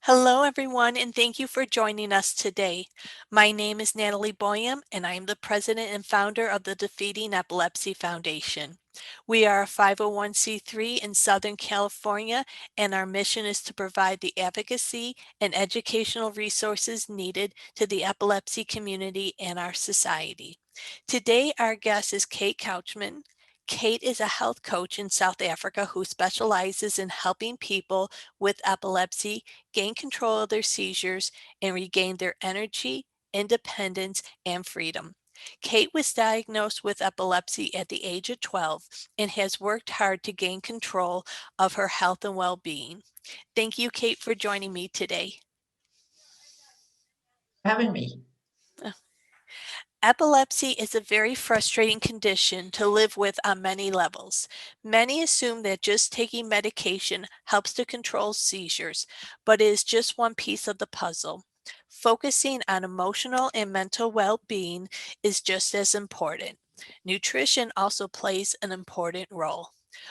Hello, everyone, and thank you for joining us today. My name is Natalie Boyum, and I am the president and founder of the Defeating Epilepsy Foundation. We are a 501c3 in Southern California, and our mission is to provide the advocacy and educational resources needed to the epilepsy community and our society. Today, our guest is Kate Couchman. Kate is a health coach in South Africa who specializes in helping people with epilepsy gain control of their seizures and regain their energy, independence, and freedom. Kate was diagnosed with epilepsy at the age of 12 and has worked hard to gain control of her health and well-being. Thank you, Kate, for joining me today. Having me. Epilepsy is a very frustrating condition to live with on many levels. Many assume that just taking medication helps to control seizures, but it is just one piece of the puzzle. Focusing on emotional and mental well-being is just as important. Nutrition also plays an important role.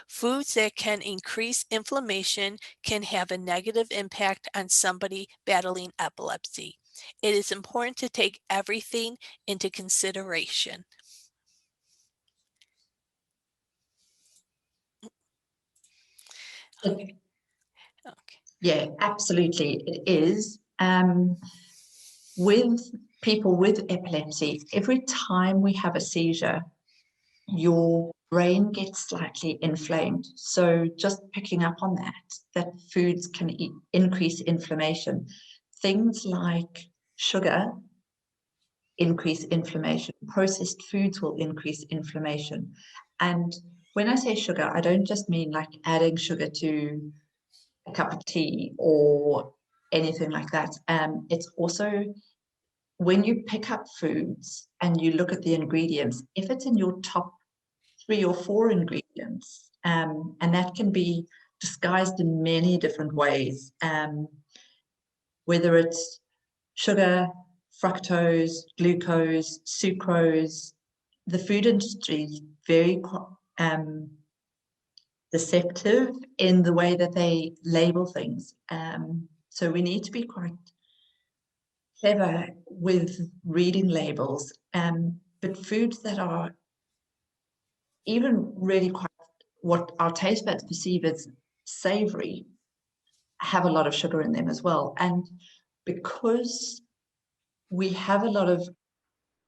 Foods that can increase inflammation can have a negative impact on somebody battling epilepsy. It is important to take everything into consideration. Okay. Okay. Yeah, absolutely. It is. With people with epilepsy, every time we have a seizure, your brain gets slightly inflamed. So just picking up on that foods can increase inflammation. Things like sugar increase inflammation. Processed foods will increase inflammation. And when I say sugar, I don't just mean like adding sugar to a cup of tea or anything like that. It's also when you pick up foods and you look at the ingredients, if it's in your top 3 or 4 ingredients, and that can be disguised in many different ways, whether it's sugar, fructose, glucose, sucrose, the food industry is very deceptive in the way that they label things. So we need to be quite clever with reading labels. But foods that are even really quite what our taste buds perceive as savory have a lot of sugar in them as well. And because we have a lot of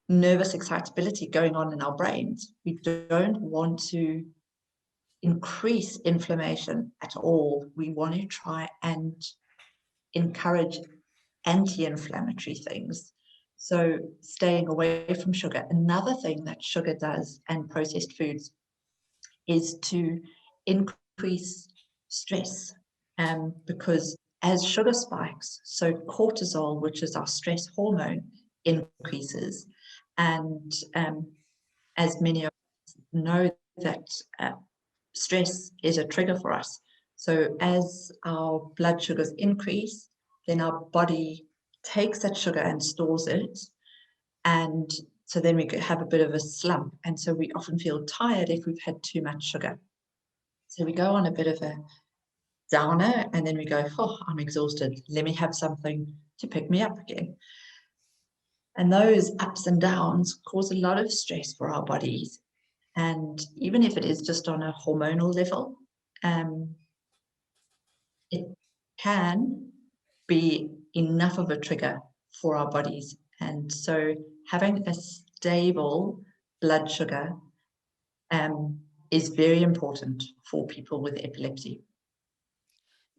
nervous excitability going on in our brains, we don't want to increase inflammation at all. We want to try and encourage anti-inflammatory things. So staying away from sugar. Another thing that sugar does and processed foods is to increase stress, because as sugar spikes, so cortisol, which is our stress hormone, increases. And as many of us know that stress is a trigger for us. So as our blood sugars increase, then our body takes that sugar and stores it. And so then we have a bit of a slump. And so we often feel tired if we've had too much sugar. So we go on a bit of a downer and then we go, oh, I'm exhausted. Let me have something to pick me up again. And those ups and downs cause a lot of stress for our bodies. And even if it is just on a hormonal level, it can be enough of a trigger for our bodies. And so having a stable blood sugar is very important for people with epilepsy.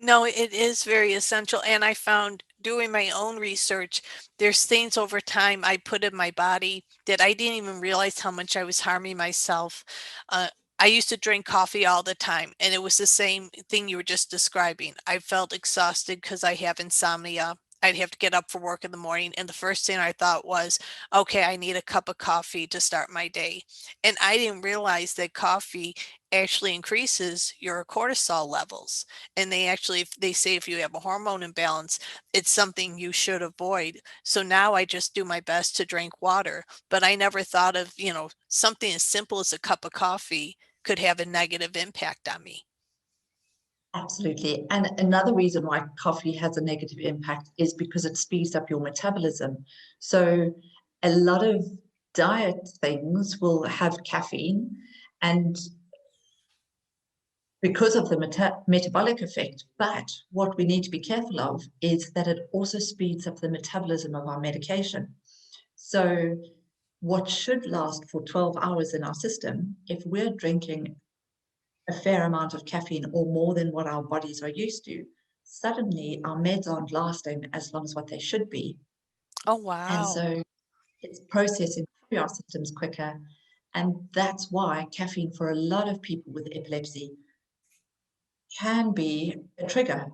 No, it is very essential. And I found doing my own research, there's things over time I put in my body that I didn't even realize how much I was harming myself. I used to drink coffee all the time, and it was the same thing you were just describing. I felt exhausted because I have insomnia. I'd have to get up for work in the morning, and the first thing I thought was, okay, I need a cup of coffee to start my day. And I didn't realize that coffee actually increases your cortisol levels. And they say if you have a hormone imbalance, it's something you should avoid. So now I just do my best to drink water, but I never thought of, something as simple as a cup of coffee could have a negative impact on me. Absolutely. And another reason why coffee has a negative impact is because it speeds up your metabolism. So a lot of diet things will have caffeine, and because of the metabolic effect. But what we need to be careful of is that it also speeds up the metabolism of our medication. So what should last for 12 hours in our system, if we're drinking a fair amount of caffeine or more than what our bodies are used to, suddenly our meds aren't lasting as long as what they should be. Oh, And wow. so it's processing through our systems quicker. And that's why caffeine for a lot of people with epilepsy can be a trigger.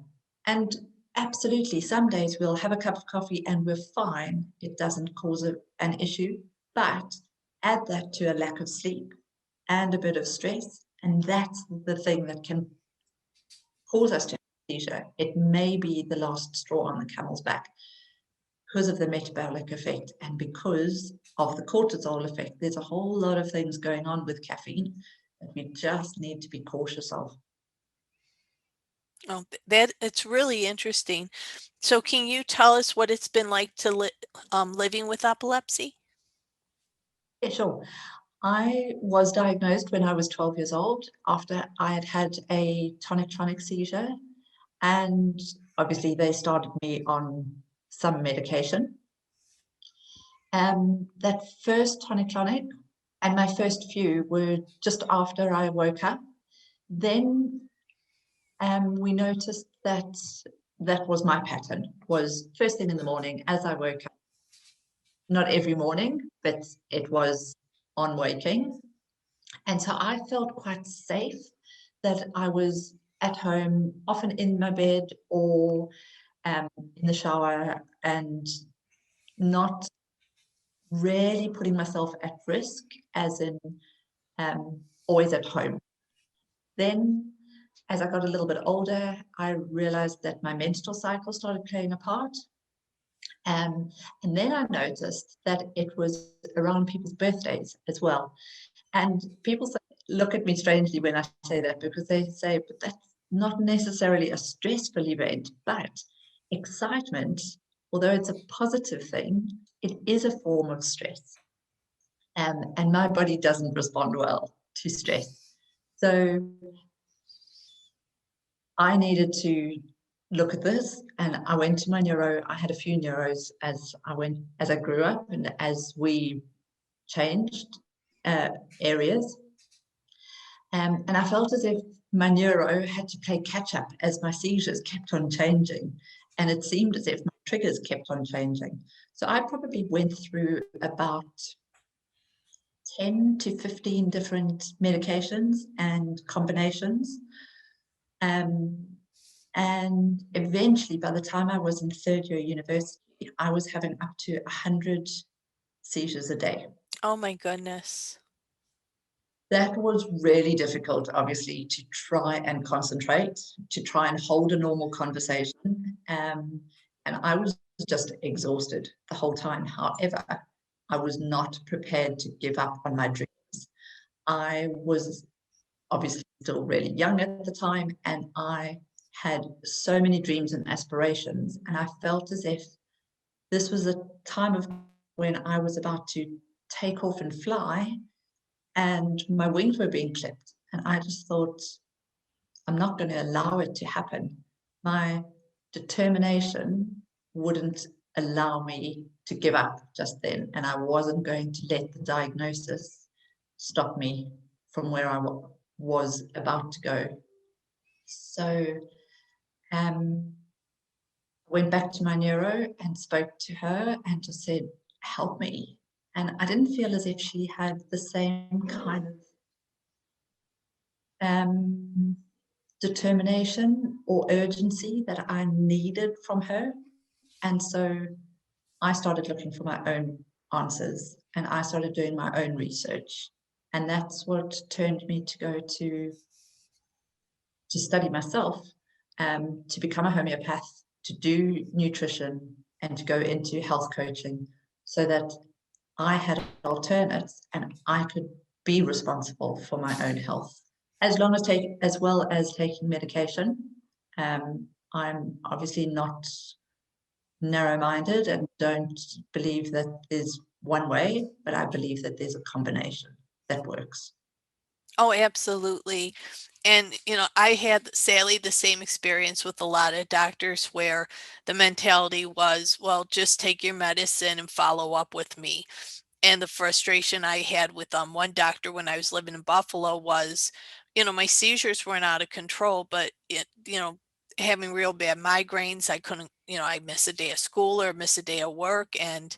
And absolutely, some days we'll have a cup of coffee and we're fine. It doesn't cause an issue. But add that to a lack of sleep and a bit of stress, and that's the thing that can cause us to have a seizure. It may be the last straw on the camel's back because of the metabolic effect and because of the cortisol effect. There's a whole lot of things going on with caffeine that we just need to be cautious of. Oh, that it's really interesting. So can you tell us what it's been like to living with epilepsy? Yeah, sure. I was diagnosed when I was 12 years old after I had had a tonic-clonic seizure. And obviously, they started me on some medication. That first tonic-clonic and my first few were just after I woke up. Then we noticed that that was my pattern, was first thing in the morning as I woke up. Not every morning, but it was on waking. And so I felt quite safe that I was at home, often in my bed or in the shower, and not really putting myself at risk, as in always at home. Then, as I got a little bit older, I realized that my menstrual cycle started playing a part. And then I noticed that it was around people's birthdays as well. And people look at me strangely when I say that, because they say, but that's not necessarily a stressful event, but excitement, although it's a positive thing, it is a form of stress. And my body doesn't respond well to stress. So I needed to look at this, and I went to my neuro. I had a few neuros as I grew up and as we changed areas. And I felt as if my neuro had to play catch up as my seizures kept on changing. And it seemed as if my triggers kept on changing. So I probably went through about 10 to 15 different medications and combinations. And eventually, by the time I was in third year university, I was having up to 100 seizures a day. Oh my goodness. That was really difficult, obviously, to try and concentrate, to try and hold a normal conversation. And I was just exhausted the whole time. However, I was not prepared to give up on my dreams. I was obviously still really young at the time, and I had so many dreams and aspirations. And I felt as if this was a time of when I was about to take off and fly, and my wings were being clipped. And I just thought, I'm not going to allow it to happen. My determination wouldn't allow me to give up just then. And I wasn't going to let the diagnosis stop me from where I was about to go. So I went back to my neuro and spoke to her and just said, help me. And I didn't feel as if she had the same kind of determination or urgency that I needed from her. And so I started looking for my own answers, and I started doing my own research. And that's what turned me to go to study myself, to become a homeopath, to do nutrition, and to go into health coaching, so that I had alternates and I could be responsible for my own health. as well as taking medication. I'm obviously not narrow-minded and don't believe that there's one way, but I believe that there's a combination that works. Oh, absolutely. And, I had sadly the same experience with a lot of doctors where the mentality was, well, just take your medicine and follow up with me. And the frustration I had with one doctor when I was living in Buffalo was, my seizures weren't out of control, but having real bad migraines, I couldn't, I miss a day of school or miss a day of work, and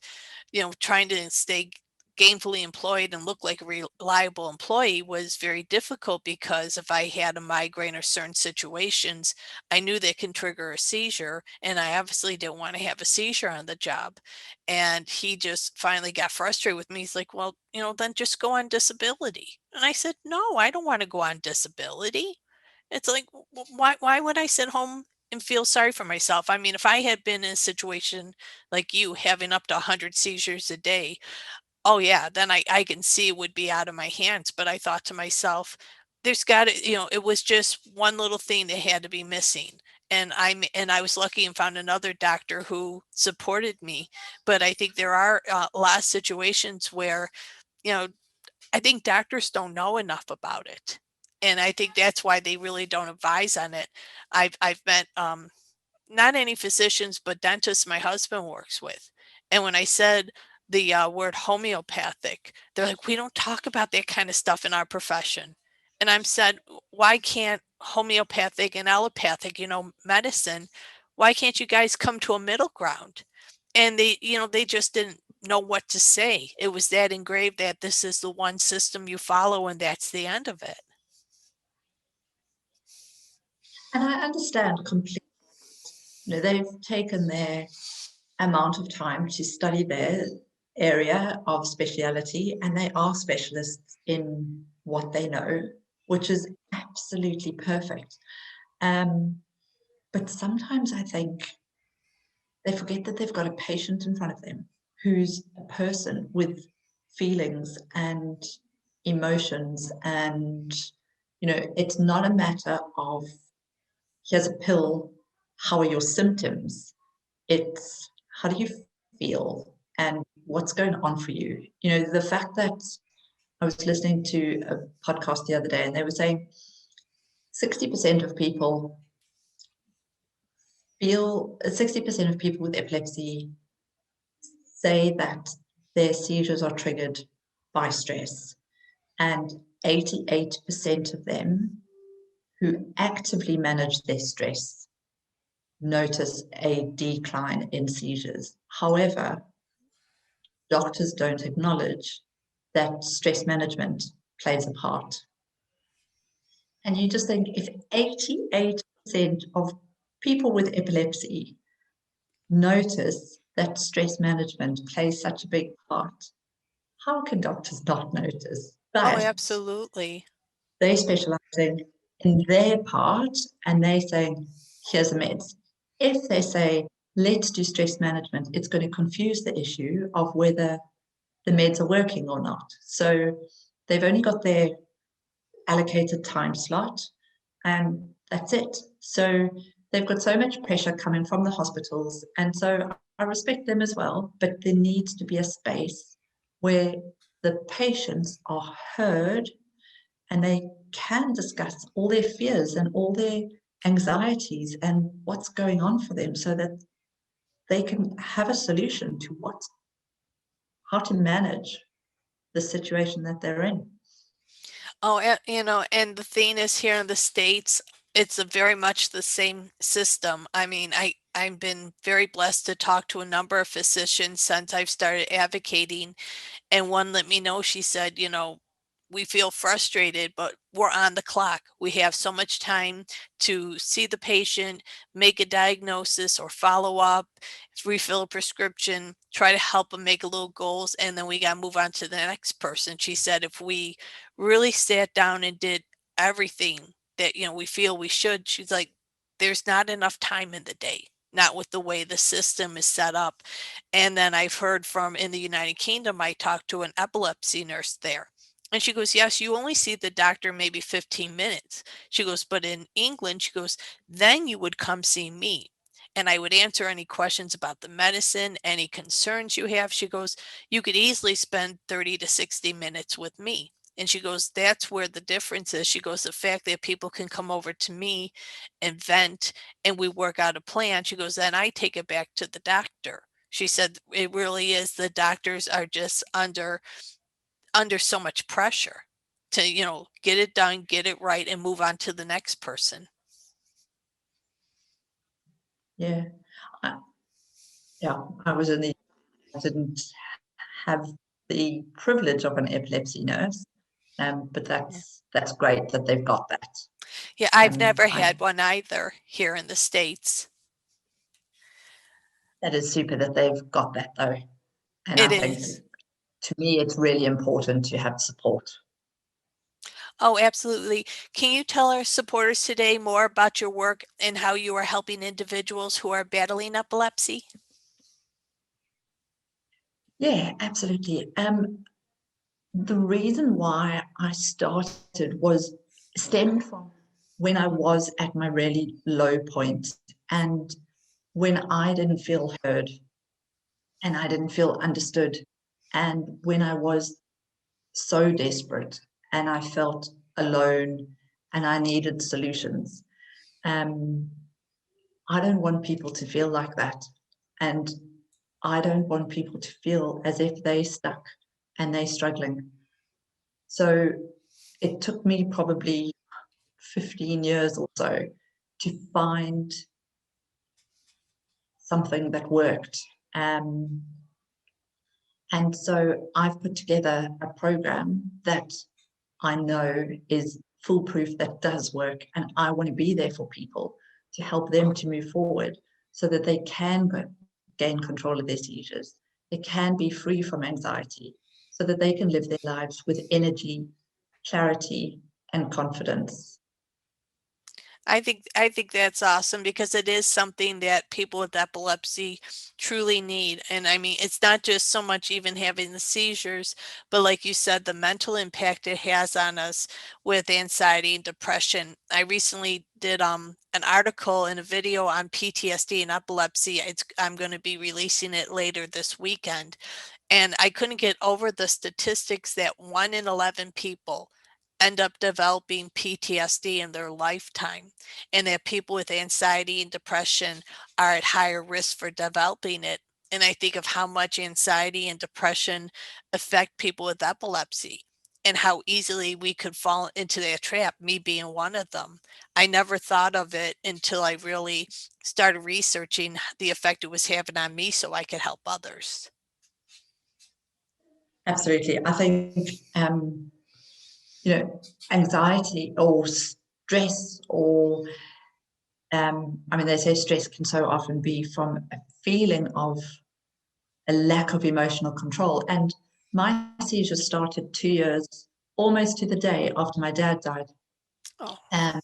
trying to stay gainfully employed and look like a reliable employee was very difficult, because if I had a migraine or certain situations, I knew they can trigger a seizure, and I obviously didn't want to have a seizure on the job. And he just finally got frustrated with me. He's like, well, then just go on disability. And I said, no, I don't want to go on disability. It's like, why would I sit home and feel sorry for myself? I mean, if I had been in a situation like you, having up to 100 seizures a day, oh yeah, then I can see it would be out of my hands. But I thought to myself, there's got to, it was just one little thing that had to be missing. And I was lucky and found another doctor who supported me. But I think there are a lot of situations where, you know, I think doctors don't know enough about it. And I think that's why they really don't advise on it. I've met not any physicians, but dentists my husband works with. And when I said the word homeopathic, they're like, we don't talk about that kind of stuff in our profession. And I'm said, why can't homeopathic and allopathic, medicine, why can't you guys come to a middle ground? And they just didn't know what to say. It was that engraved that this is the one system you follow and that's the end of it. And I understand completely. They've taken their amount of time to study their area of speciality, and they are specialists in what they know, which is absolutely perfect. But sometimes I think they forget that they've got a patient in front of them who's a person with feelings and emotions, and it's not a matter of here's a pill, how are your symptoms? It's how do you feel and what's going on for you? The fact that I was listening to a podcast the other day, and they were saying 60% of people 60% of people with epilepsy say that their seizures are triggered by stress, and 88% of them who actively manage their stress notice a decline in seizures. However, doctors don't acknowledge that stress management plays a part. And you just think, if 88% of people with epilepsy notice that stress management plays such a big part, how can doctors not notice? Oh, But absolutely. they specializing in their part, and they saying, here's the meds. If they say, let's do stress management, it's going to confuse the issue of whether the meds are working or not. So they've only got their allocated time slot, and that's it. So they've got so much pressure coming from the hospitals. And so I respect them as well, but there needs to be a space where the patients are heard and they can discuss all their fears and all their anxieties and what's going on for them, so that they can have a solution to how to manage the situation that they're in. Oh, and the thing is, here in the States, it's a very much the same system. I mean, I've been very blessed to talk to a number of physicians since I've started advocating, and one let me know, she said, we feel frustrated, but we're on the clock. We have so much time to see the patient, make a diagnosis or follow up, refill a prescription, try to help them make a little goals, and then we got to move on to the next person. She said, if we really sat down and did everything that, we feel we should, she's like, there's not enough time in the day, not with the way the system is set up. And then I've heard from in the United Kingdom, I talked to an epilepsy nurse there. And she goes, yes, you only see the doctor maybe 15 minutes. She goes, but in England, she goes, then you would come see me. And I would answer any questions about the medicine, any concerns you have. She goes, you could easily spend 30 to 60 minutes with me. And she goes, that's where the difference is. She goes, the fact that people can come over to me and vent and we work out a plan. She goes, then I take it back to the doctor. She said, it really is. The doctors are just under so much pressure to, get it done, get it right, and move on to the next person. Yeah. I, I was in the, I didn't have the privilege of an epilepsy nurse, but Yeah. that's great that they've got that. Yeah, I've never I had one either here in the States. That is super that they've got that though, and It I think is. to me it's really important to have support. Oh, absolutely. Can you tell our supporters today more about your work and how you are helping individuals who are battling epilepsy? Yeah, absolutely. The reason why I started was stemmed from when I was at my really low point and when I didn't feel heard and I didn't feel understood, and when I was so desperate and I felt alone and I needed solutions. Um, I don't want people to feel like that. And I don't want people to feel as if they're stuck and they're struggling. So it took me probably 15 years or so to find something that worked. Um, and so I've put together a program that I know is foolproof, that does work. And I want to be there for people to help them to move forward so that they can gain control of their seizures. They can be free from anxiety so that they can live their lives with energy, clarity, and confidence. I think that's awesome because it is something that people with epilepsy truly need. And I mean, it's not just so much even having the seizures, but like you said, the mental impact it has on us with anxiety and depression. I recently did an article and a video on PTSD and epilepsy. I'm going to be releasing it later this weekend. And I couldn't get over the statistics that 1 in 11 people end up developing PTSD in their lifetime, and that people with anxiety and depression are at higher risk for developing it. And I think of how much anxiety and depression affect people with epilepsy and how easily we could fall into that trap, me being one of them. I never thought of it until I really started researching the effect it was having on me so I could help others. Absolutely. I think, anxiety or stress or they say stress can so often be from a feeling of a lack of emotional control. And my seizure started 2 years, almost to the day after my dad died. Oh, And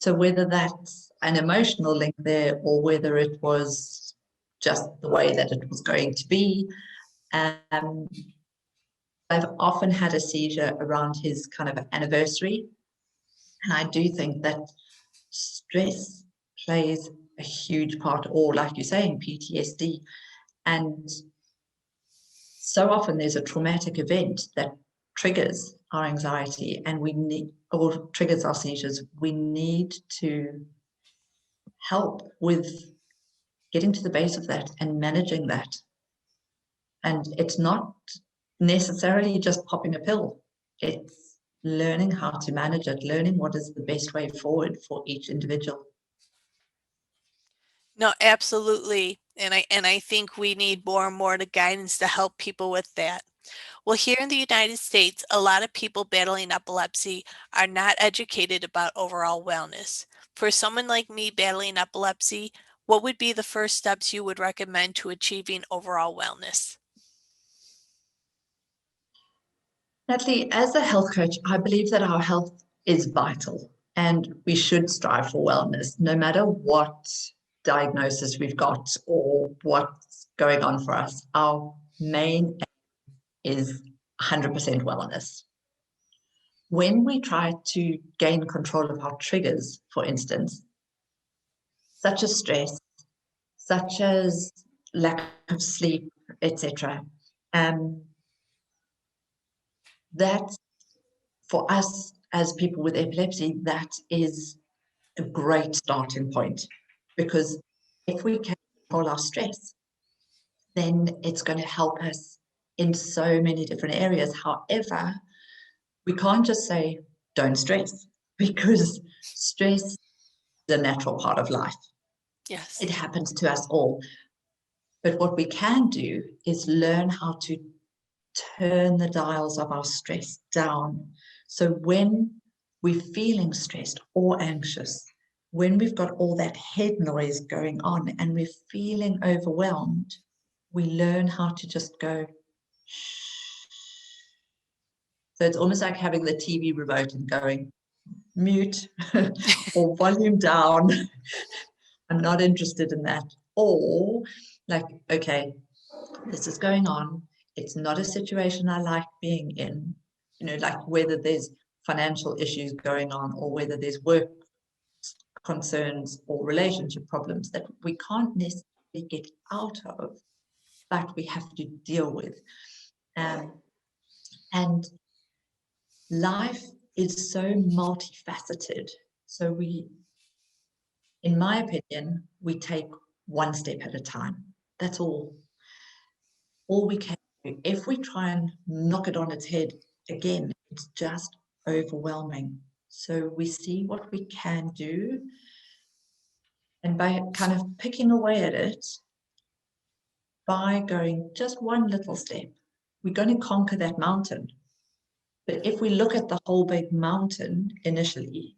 so whether that's an emotional link there or whether it was just the way that it was going to be, um, I've often had a seizure around his kind of anniversary. And I do think that stress plays a huge part, or like you say, in PTSD. And so often there's a traumatic event that triggers our anxiety and we need, or triggers our seizures. We need to help with getting to the base of that and managing that. And it's not necessarily just popping a pill. It's learning how to manage it, learning what is the best way forward for each individual. no, absolutely. And I think we need more and more the guidance to help people with that. Well, here in the United States, a lot of people battling epilepsy are not educated about overall wellness. For someone like me battling epilepsy, what would be the first steps you would recommend to achieving overall wellness? Natalie, as a health coach, I believe that our health is vital and we should strive for wellness, no matter what diagnosis we've got or what's going on for us. Our main aim is 100% wellness. when we try to gain control of our triggers, for instance, such as stress, such as lack of sleep, etc., that for us as people with epilepsy, that is a great starting point, because if we can control our stress, then it's going to help us in so many different areas. However, we can't just say, don't stress, because stress is a natural part of life. Yes. It happens to us all. But what we can do is learn how to turn the dials of our stress down. So when we're feeling stressed or anxious, when we've got all that head noise going on and we're feeling overwhelmed, we learn how to just go, shh. So it's almost like having the TV remote and going, mute or volume down. I'm not interested in that. Or like, okay, this is going on. It's not a situation I like being in. You know, like whether there's financial issues going on or whether there's work concerns or relationship problems that we can't necessarily get out of, but we have to deal with. And life is so multifaceted. So in my opinion, we take one step at a time. That's all we can do. If we try and knock it on its head again, it's just overwhelming. So we see what we can do, and by kind of picking away at it, by going just one little step, we're going to conquer that mountain. But if we look at the whole big mountain initially,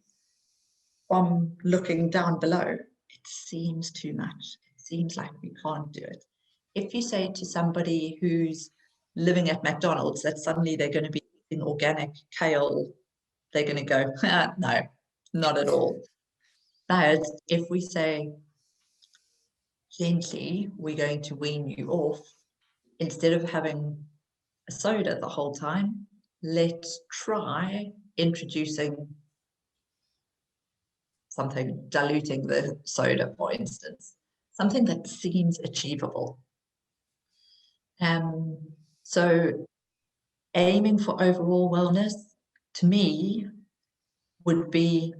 from looking down below, it seems too much. It seems like we can't do it. If you say to somebody who's living at McDonald's that suddenly they're going to be eating organic kale, they're going to go, no, not at all. But if we say, gently, we're going to wean you off, instead of having a soda the whole time, let's try introducing something, diluting the soda, for instance, something that seems achievable. So aiming for overall wellness, to me, would be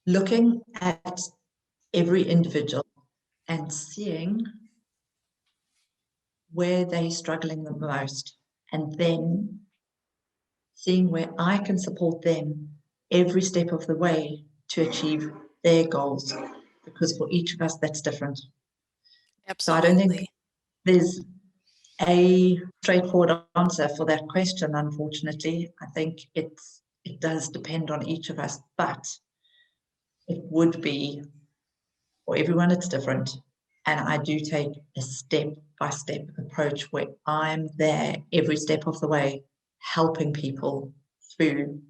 looking at every individual and seeing where they're struggling the most, and then seeing where I can support them every step of the way to achieve their goals, because for each of us, that's different. So I don't think Absolutely. there's a straightforward answer for that question, unfortunately. I think it does depend on each of us, but it would be, for everyone, it's different. And I do take a step-by-step approach where I'm there every step of the way, helping people through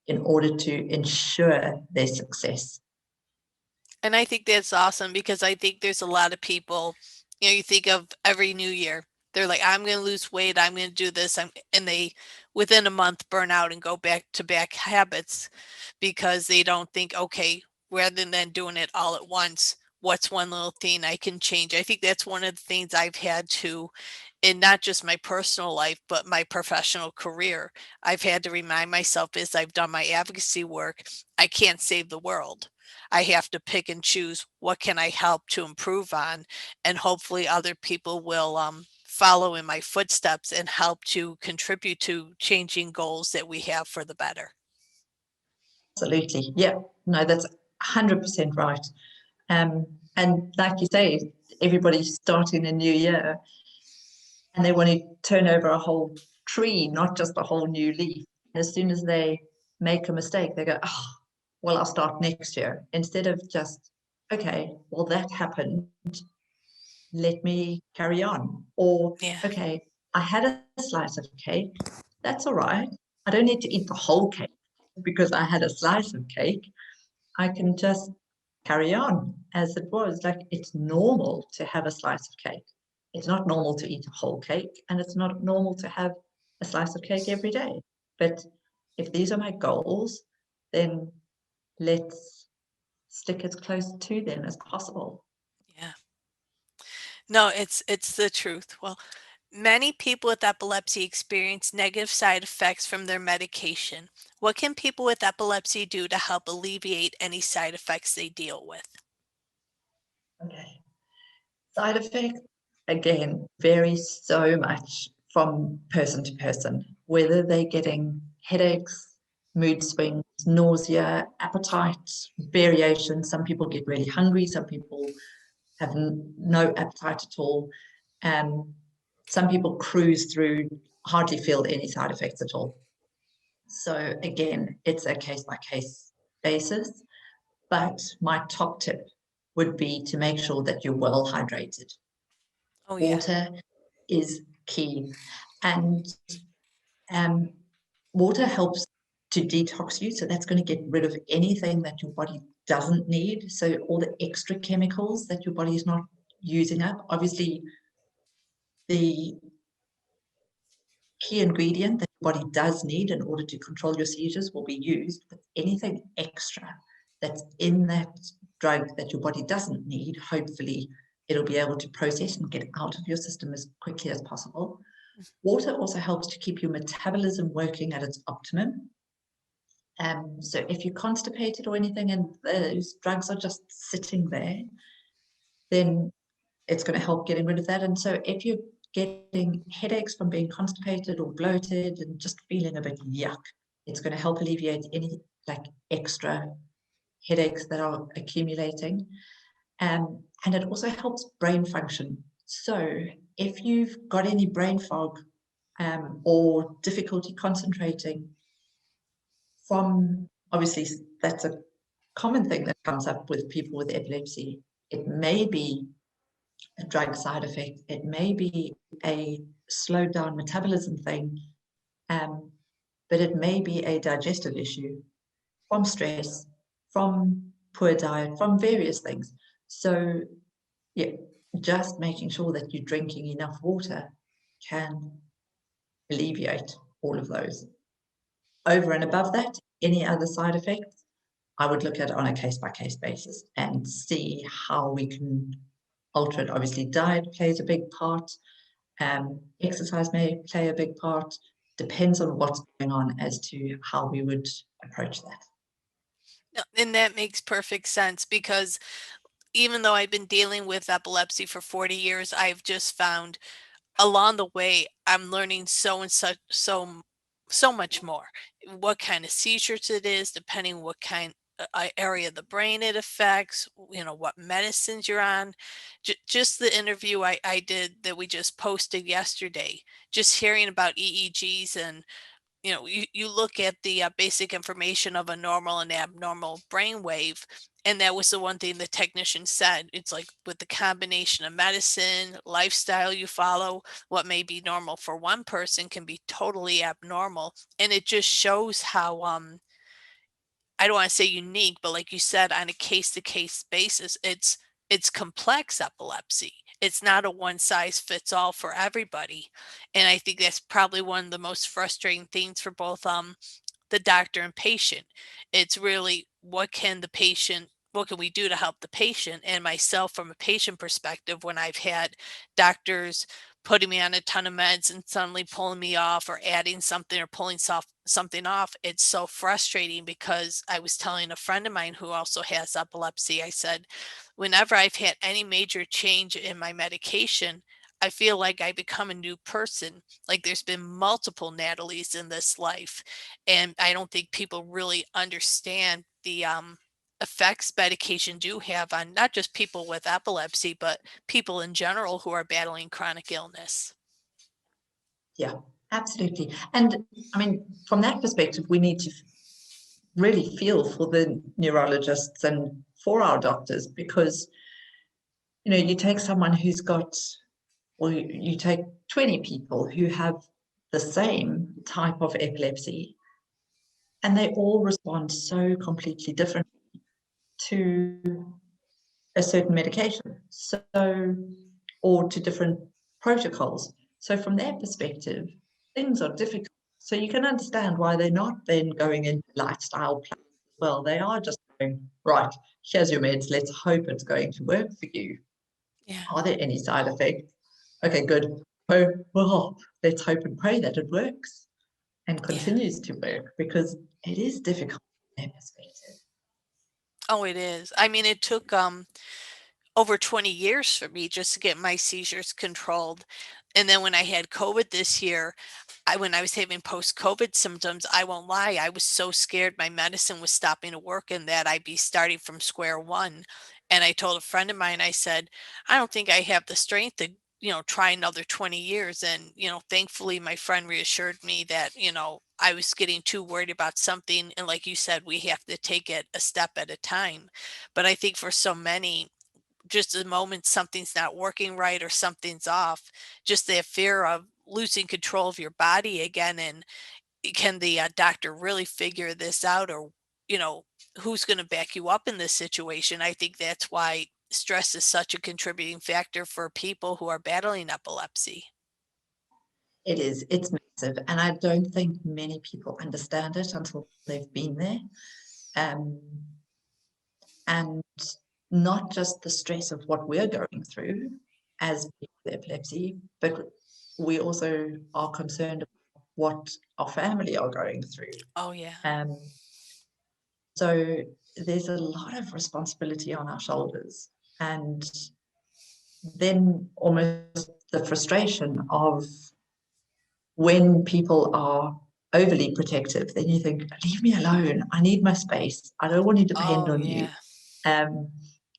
in order to ensure their success. And I think that's awesome, because I think there's a lot of people, you think of every new year, they're like, I'm going to lose weight, I'm going to do this, and they within a month burn out and go back to back habits, because they don't think, okay, rather than doing it all at once, what's one little thing I can change? I think that's one of the things I've had to, in not just my personal life, but my professional career. I've had to remind myself, as I've done my advocacy work, I can't save the world. I have to pick and choose, what can I help to improve on, and hopefully other people will follow in my footsteps and help to contribute to changing goals that we have for the better. Absolutely. Yeah. No, that's 100% right. And like you say, everybody's starting a new year and they want to turn over a whole tree, not just a whole new leaf. As soon as they make a mistake, they go, oh, well, I'll start next year. Instead of just, okay, well, that happened. Let me carry on. Or, Yeah. okay, I had a slice of cake. That's all right. I don't need to eat the whole cake because I had a slice of cake. I can just carry on as it was. Like, it's normal to have a slice of cake. It's not normal to eat a whole cake, and it's not normal to have a slice of cake every day. But if these are my goals, then let's stick as close to them as possible. Yeah. No, it's the truth. Well, many people with epilepsy experience negative side effects from their medication. What can people with epilepsy do to help alleviate any side effects they deal with? Okay. Side effects, again, vary so much from person to person, whether they're getting headaches, mood swings, nausea, appetite, variation. Some people get really hungry, some people have no appetite at all. Some people cruise through, hardly feel any side effects at all. So again, it's a case-by-case basis, but my top tip would be to make sure that you're well hydrated. Oh yeah. Water is key, and um, water helps to detox you. So that's going to get rid of anything that your body doesn't need. So all the extra chemicals that your body is not using up. Obviously, the key ingredient that your body does need in order to control your seizures will be used, but anything extra that's in that drug that your body doesn't need, hopefully it'll be able to process and get out of your system as quickly as possible. Water also helps to keep your metabolism working at its optimum. So if you're constipated or anything and those drugs are just sitting there, then it's going to help getting rid of that. And so if you're getting headaches from being constipated or bloated and just feeling a bit yuck, it's going to help alleviate any like extra headaches that are accumulating. And it also helps brain function. So if you've got any brain fog or difficulty concentrating from, obviously that's a common thing that comes up with people with epilepsy. It may be a drug side effect. It may be a slowed down metabolism thing, but it may be a digestive issue from stress, from poor diet, from various things. So, yeah, just making sure that you're drinking enough water can alleviate all of those. Over and above that, any other side effects, I would look at it on a case-by-case basis and see how we can alter it. Obviously, diet plays a big part. Exercise may play a big part. Depends on what's going on as to how we would approach that. No, and that makes perfect sense because even though I've been dealing with epilepsy for 40 years, I've just found along the way, I'm learning so and such so much more. What kind of seizures it is, depending what kind area of the brain it affects, what medicines you're on. Just the interview I did that we just posted yesterday, just hearing about EEGs and you look at the basic information of a normal and abnormal brainwave, and that was the one thing the technician said. It's like with the combination of medicine, lifestyle you follow, what may be normal for one person can be totally abnormal, and it just shows how I don't want to say unique, but like you said, on a case to case basis, it's complex epilepsy. It's not a one size fits all for everybody. And I think that's probably one of the most frustrating things for both the doctor and patient. It's really what can we do to help the patient and myself from a patient perspective when I've had doctors putting me on a ton of meds and suddenly pulling me off or adding something or pulling something off. It's so frustrating because I was telling a friend of mine who also has epilepsy, I said, whenever I've had any major change in my medication, I feel like I become a new person. Like there's been multiple Natalies in this life. And I don't think people really understand the effects medication do have on not just people with epilepsy, but people in general who are battling chronic illness. Yeah, absolutely. And I mean, from that perspective, we need to really feel for the neurologists and for our doctors because, you take someone who's got, or you take 20 people who have the same type of epilepsy, and they all respond so completely different to a certain medication, or to different protocols. So from their perspective, things are difficult So you can understand why they're not then going into lifestyle plans. Well, they are just going, right, here's your meds. Let's hope it's going to work for you. Yeah. Are there any side effects? Okay, good. Oh, well, let's hope and pray that it works and Yeah. continues to work, because it is difficult from their perspective. Oh, it is. I mean, it took over 20 years for me just to get my seizures controlled. And then when I had COVID this year, when I was having post-COVID symptoms, I won't lie, I was so scared my medicine was stopping to work and that I'd be starting from square one. And I told a friend of mine, I said, I don't think I have the strength to, try another 20 years. And, thankfully my friend reassured me that, I was getting too worried about something. And like you said, we have to take it a step at a time. But I think for so many, just the moment something's not working right or something's off, just the fear of losing control of your body again. And can the doctor really figure this out? Or, you know, who's going to back you up in this situation? I think that's why stress is such a contributing factor for people who are battling epilepsy. It is, it's massive. And I don't think many people understand it until they've been there. Um, and not just the stress of what we're going through as people with epilepsy, but we also are concerned about what our family are going through. Oh, yeah. Um, so there's a lot of responsibility on our shoulders. And then almost the frustration of when people are overly protective, then you think, leave me alone. I need my space. I don't want to depend Oh, on you. yeah. Um,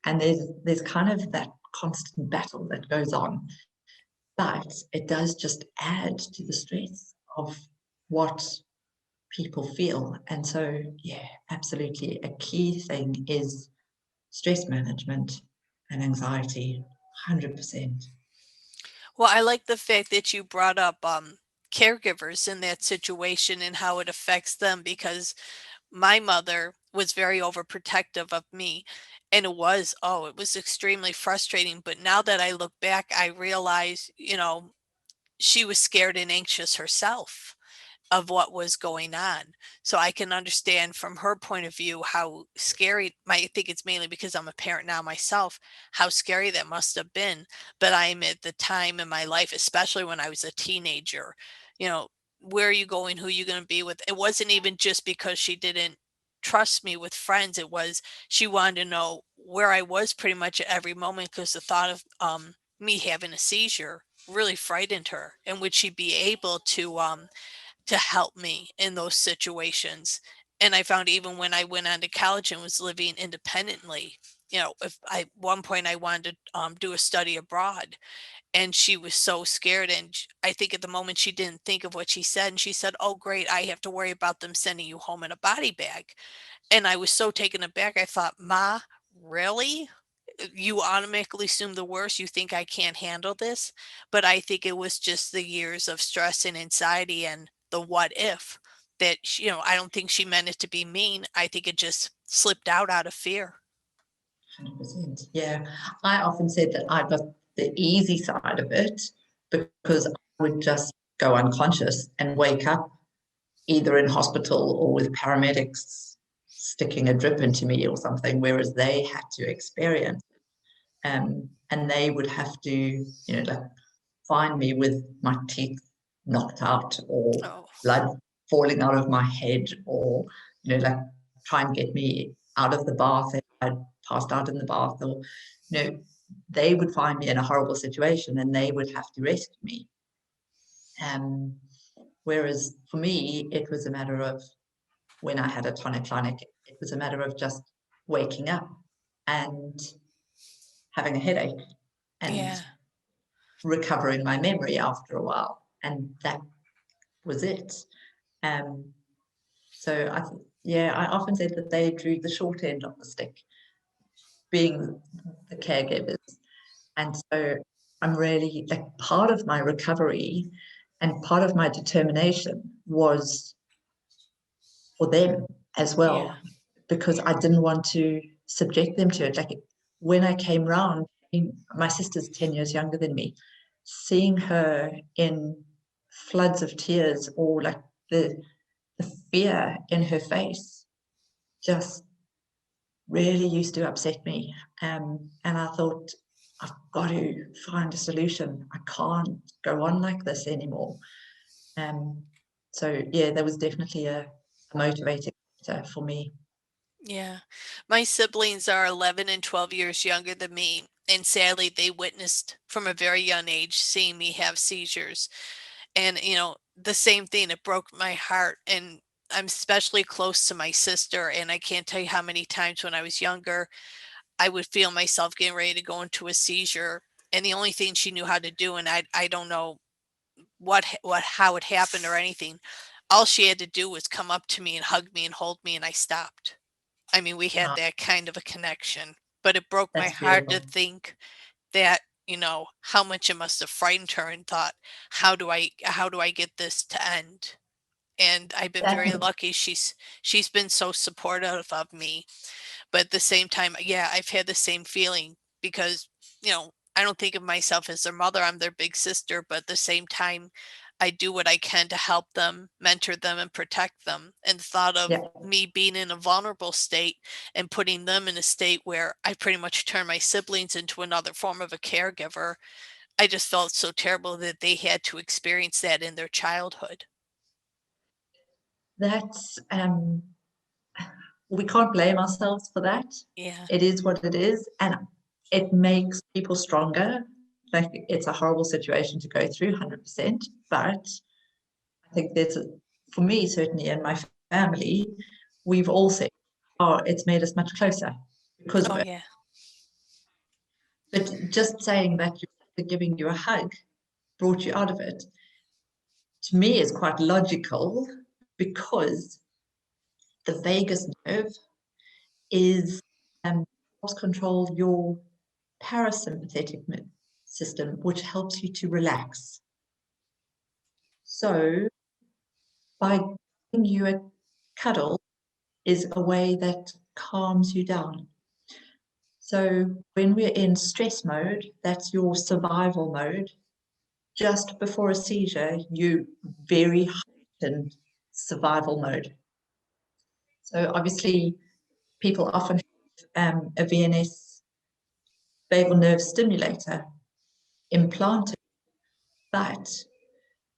and there's kind of that constant battle that goes on, but it does just add to the stress of what people feel. And so, yeah, absolutely. A key thing is stress management and anxiety, 100%. Well, I like the fact that you brought up caregivers in that situation and how it affects them, because my mother was very overprotective of me, and it was extremely frustrating. But now that I look back, I realize, she was scared and anxious herself of what was going on. So I can understand from her point of view how scary, I think it's mainly because I'm a parent now myself, how scary that must have been. But I'm at the time in my life, especially when I was a teenager, you know, where are you going? Who are you going to be with? It wasn't even just because she didn't trust me with friends. It was she wanted to know where I was pretty much at every moment, because the thought of me having a seizure really frightened her. And would she be able to help me in those situations? And I found even when I went on to college and was living independently, if I, at one point I wanted to do a study abroad, and she was so scared. And I think at the moment she didn't think of what she said. And she said, "Oh, great. I have to worry about them sending you home in a body bag." And I was so taken aback. I thought, "Ma, really? You automatically assume the worst. You think I can't handle this?" But I think it was just the years of stress and anxiety and the what if that, I don't think she meant it to be mean. I think it just slipped out of fear. 100%. Yeah. I often said that I got the easy side of it because I would just go unconscious and wake up either in hospital or with paramedics sticking a drip into me or something, whereas they had to experience and they would have to, like find me with my teeth knocked out or Oh, blood falling out of my head or, like try and get me out of the bath if I'd passed out in the bath or, they would find me in a horrible situation and they would have to rescue me. Um, Whereas for me, it was a matter of when I had a tonic-clonic, it was a matter of just waking up and having a headache and yeah. recovering my memory after a while. And that was it. Um, so yeah, I often said that they drew the short end of the stick, being the caregivers. And so I'm really like part of my recovery and part of my determination was for them as Yeah. well, because I didn't want to subject them to it. Like when I came round, my sister's 10 years younger than me, seeing her in floods of tears or like the fear in her face just really used to upset me. And I thought, I've got to find a solution. I can't go on like this anymore. So yeah, that was definitely a motivating factor for me. Yeah. My siblings are 11 and 12 years younger than me, and sadly, they witnessed from a very young age seeing me have seizures. And, the same thing, it broke my heart. And I'm especially close to my sister, and I can't tell you how many times when I was younger, I would feel myself getting ready to go into a seizure. And the only thing she knew how to do, and I don't know how it happened or anything. All she had to do was come up to me and hug me and hold me, and I stopped. I mean, we had Oh, that kind of a connection, but it broke my that's heart to beautiful. think that, how much it must have frightened her and thought, how do I get this to end? And I've been That very lucky. She's been so supportive of me. But at the same time, yeah, I've had the same feeling because, I don't think of myself as their mother. I'm their big sister, but at the same time, I do what I can to help them, mentor them, and protect them. And the thought of yeah, me being in a vulnerable state and putting them in a state where I pretty much turn my siblings into another form of a caregiver, I just felt so terrible that they had to experience that in their childhood. that's we can't blame ourselves for that. Yeah. It is what it is, and it makes people stronger. Like, it's a horrible situation to go through, 100%. But I think for me, certainly in my family, we've all said, "Oh, it's made us much closer because of Oh, it." yeah. But just saying that you're giving you a hug brought you out of it, to me, is quite logical, because the vagus nerve is helps control your parasympathetic system, which helps you to relax. So by giving you a cuddle is a way that calms you down. So when we're in stress mode, that's your survival mode. Just before a seizure, you very heightened survival mode. So obviously, people often have a VNS, vagal nerve stimulator, implanted, but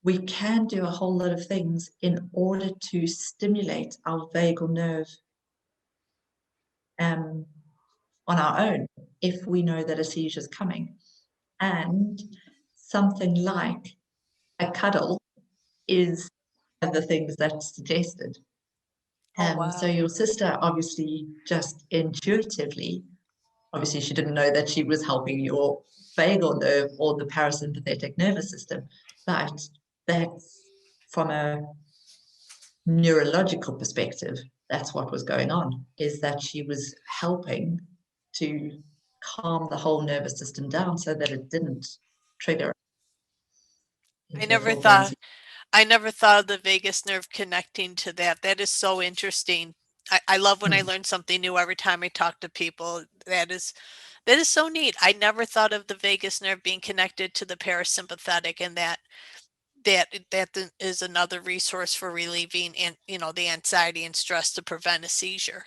we can do a whole lot of things in order to stimulate our vagal nerve um, on our own if we know that a seizure is coming. And something like a cuddle is one of the things that's suggested. Oh, So wow. your sister obviously just intuitively, obviously she didn't know that she was helping your vagal nerve or the parasympathetic nervous system, but that's from a neurological perspective, that's what was going on, is that she was helping to calm the whole nervous system down so that it didn't trigger I into a never full-blown thought seizure. I never thought of the vagus nerve connecting to that. That is so interesting. I love when I Mm. learn something new every time I talk to people. That is so neat. I never thought of the vagus nerve being connected to the parasympathetic, and that is another resource for relieving and the anxiety and stress to prevent a seizure.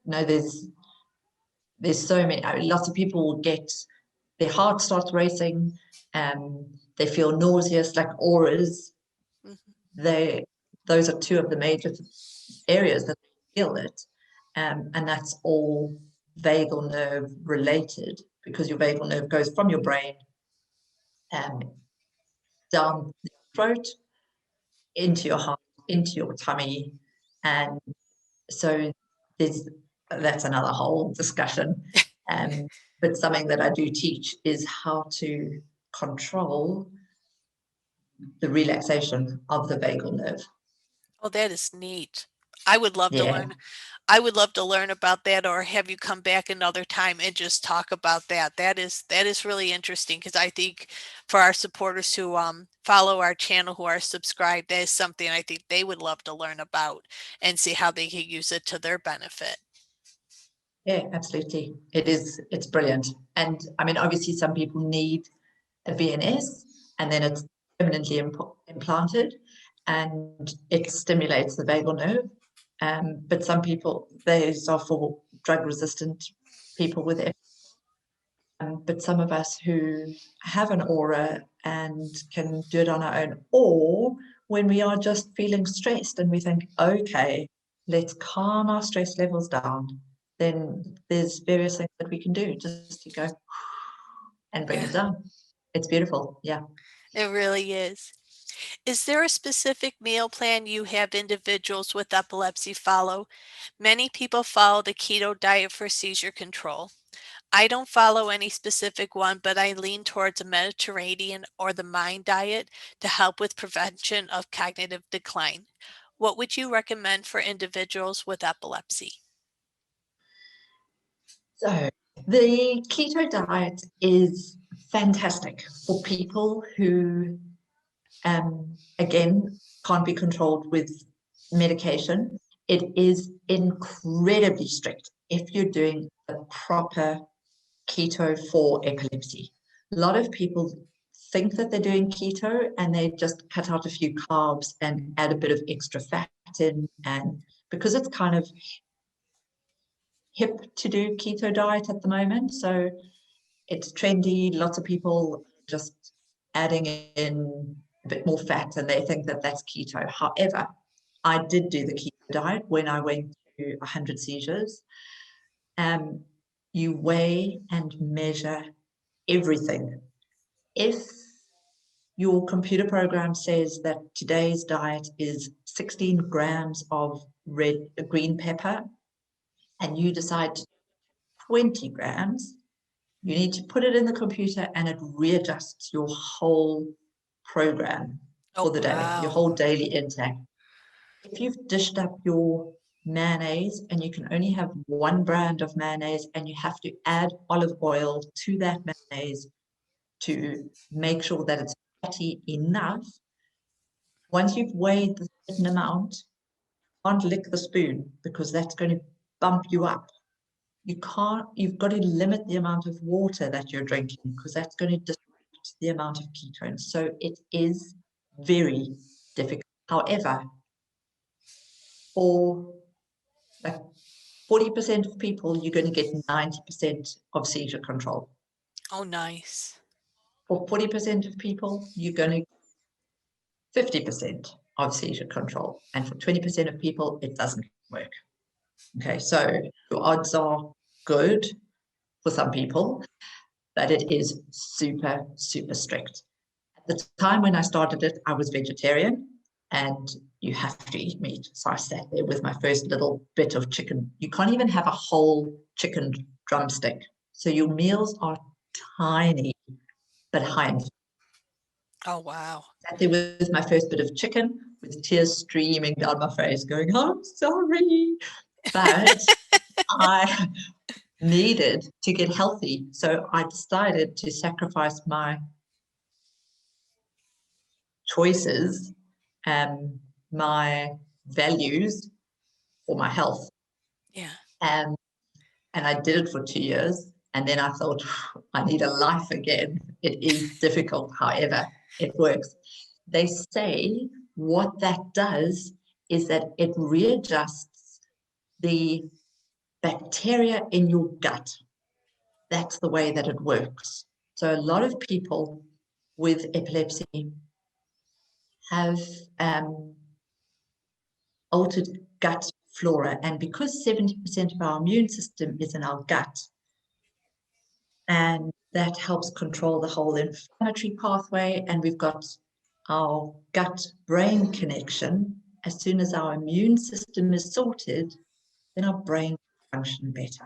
No, there's so many. I mean, lots of people will get their heart starts racing, they feel nauseous, like auras. Mhm. They Those are two of the major areas that they feel it, and that's all vagal nerve related, because your vagal nerve goes from your brain um, down the throat into your heart, into your tummy, and so there's that's another whole discussion. Um, but something that I do teach is how to control the relaxation of the vagal nerve. Oh, that is neat. I would love to Yeah, learn I would love to learn about that, or have you come back another time and just talk about that. That is really interesting because I think for our supporters who follow our channel, who are subscribed, that is something I think they would love to learn about and see how they can use it to their benefit. yeah, absolutely. It's brilliant. And I mean, obviously, some people need a VNS and then it's permanently implanted. and it stimulates the vagal nerve. But some people, these are for drug-resistant people with epilepsy. But some of us who have an aura and can do it on our own, or when we are just feeling stressed and we think, okay, let's calm our stress levels down, then there's various things that we can do just to go and bring it down. It's beautiful. Yeah. It really is. Is there a specific meal plan you have individuals with epilepsy follow? Many people follow the keto diet for seizure control. I don't follow any specific one, but I lean towards a Mediterranean or the MIND diet to help with prevention of cognitive decline. What would you recommend for individuals with epilepsy? So the keto diet is fantastic for people who, again, can't be controlled with medication. It is incredibly strict if you're doing a proper keto for epilepsy. A lot of people think that they're doing keto and they just cut out a few carbs and add a bit of extra fat in, and because it's kind of hip to do keto diet at the moment, so it's trendy. Lots of people just adding in a bit more fat and they think that that's keto. However, I did do the keto diet when I went to 100 seizures. You weigh and measure everything. If your computer program says that today's diet is 16 grams of green pepper and you decide 20 grams, you need to put it in the computer and it readjusts your whole program Oh, for the day, your wow. whole daily intake. If you've dished up your mayonnaise and you can only have one brand of mayonnaise and you have to add olive oil to that mayonnaise to make sure that it's fatty enough, once you've weighed the certain amount, you can't lick the spoon because that's going to bump you up. You've got to limit the amount of water that you're drinking because that's going to disrupt the amount of ketones. So it is very difficult. However, for like 40% of people, you're going to get 90% of seizure control. Oh, nice. For 40% of people, you're going to 50% of seizure control. And for 20% of people, it doesn't work. Okay, so your odds are good for some people, but it is super, super strict. At the time when I started it, I was vegetarian and you have to eat meat. So I sat there with my first little bit of chicken. You can't even have a whole chicken drumstick. So your meals are tiny, but high in. Oh, wow. Sat there with my first bit of chicken with tears streaming down my face going, I'm sorry. But I needed to get healthy. So I decided to sacrifice my choices and my values for my health. Yeah. And I did it for 2 years. And then I thought, I need a life again. It is difficult, however, it works. They say what that does is that it readjusts the bacteria in your gut. That's the way that it works. So a lot of people with epilepsy have altered gut flora. And because 70% of our immune system is in our gut, and that helps control the whole inflammatory pathway, and we've got our gut-brain connection, as soon as our immune system is sorted, then our brain function better.